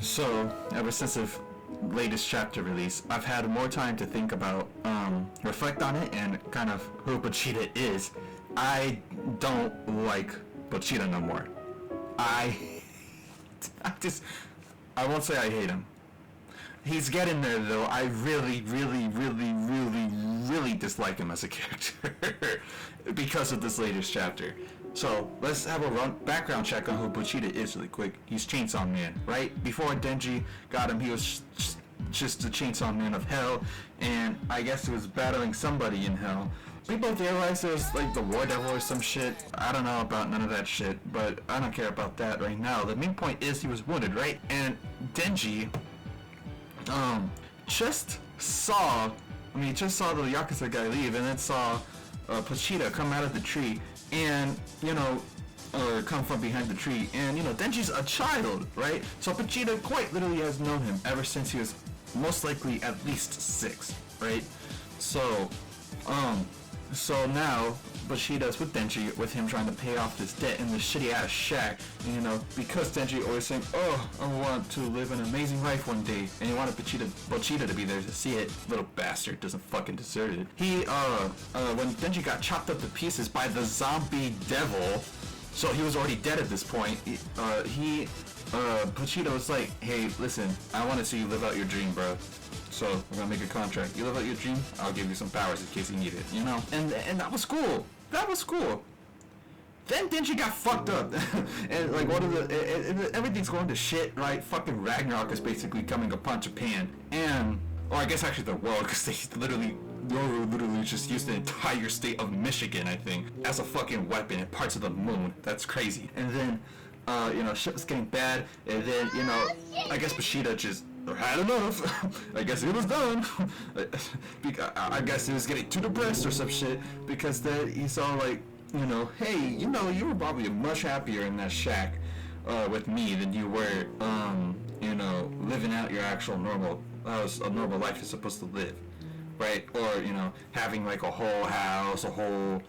So, ever since the latest chapter release, I've had more time to think about, reflect on it, and kind of who Pochita is. I don't like Pochita no more. I just, I won't say I hate him. He's getting there though. I really, really, really, really, really dislike him as a character because of this latest chapter. So let's have a background check on who Pochita is really quick. He's Chainsaw Man, right? Before Denji got him, he was just the Chainsaw Man of Hell, and I guess he was battling somebody in Hell. We both realized there's like the War Devil or some shit. I don't know about none of that shit, but I don't care about that right now. The main point is he was wounded, right? And Denji, just saw the Yakuza guy leave, and then saw Pochita come out of the tree, and or come from behind the tree, and Denji's a child, right? So Pochita quite literally has known him ever since he was most likely at least 6, right? So now Pochita's with Denji, with him trying to pay off this debt in this shitty ass shack, because Denji always saying, oh, I want to live an amazing life one day, and he wanted Pochita to be there to see it. Little bastard doesn't fucking deserve it. He, when Denji got chopped up to pieces by the zombie devil, so he was already dead at this point, Pochita was like, hey, listen, I want to see you live out your dream, bro. So we're gonna make a contract. You live out your dream, I'll give you some powers in case you need it, And that was cool. That was cool. Then Denji got fucked up, and like everything's going to shit, right? Fucking Ragnarok is basically coming upon Japan, or I guess actually the world, because Yoru literally just used the entire state of Michigan, I think, as a fucking weapon in parts of the moon. That's crazy. And then, shit was getting bad, and then, I guess Pochita just had enough. I guess it was done. I guess he was getting too depressed or some shit, because then he saw like, hey, you were probably much happier in that shack with me than you were, living out your actual normal life you're supposed to live, right? Or, having like a whole house, a whole,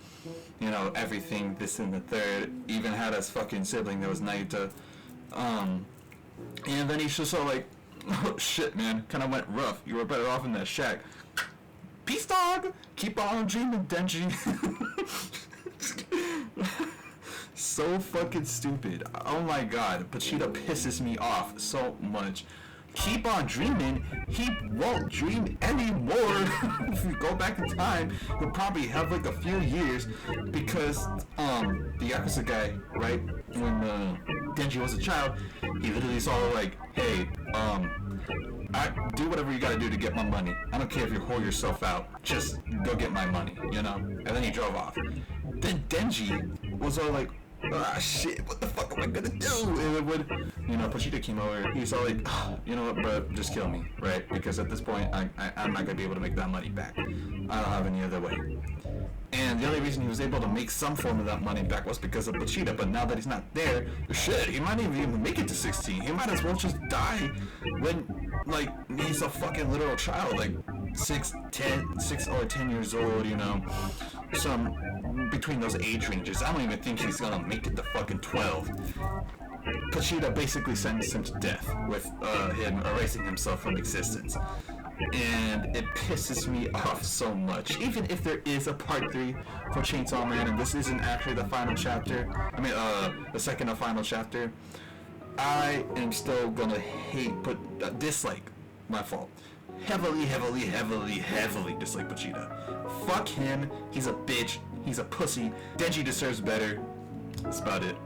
everything, this and the third, even had a fucking sibling that was Naita. And then he's just so like, oh shit, man, kind of went rough. You were better off in that shack. Peace, dog. Keep on dreaming, Denji. So fucking stupid. Oh my god, Pochita pisses me off so much. Keep on dreaming. He won't dream anymore. If you go back in time, he'll probably have like a few years, because the Yakuza guy, right, when Denji was a child, he literally saw like, hey, I do whatever you gotta do to get my money. I don't care if you whore yourself out, just go get my money, And then he drove off. Then Denji was all like, ah shit, what the fuck am I gonna do? And then when, Pochita came over, he was all like, oh, you know what, bro, just kill me, right? Because at this point, I'm not gonna be able to make that money back. I don't have any other way. And the only reason he was able to make some form of that money back was because of Pochita, but now that he's not there, shit, he might not even make it to 16. He might as well just die when, like, he's a fucking literal child, like 6 or 10 years old, some between those age ranges. I don't even think he's gonna make it to fucking 12. Pochita basically sentenced him to death with him erasing himself from existence. And it pisses me off so much. Even if there is a part 3 for Chainsaw Man, and this isn't actually the final chapter, the second and final chapter, I am still gonna dislike, my fault, heavily dislike Pochita. Fuck him, he's a bitch, he's a pussy, Denji deserves better. That's about it.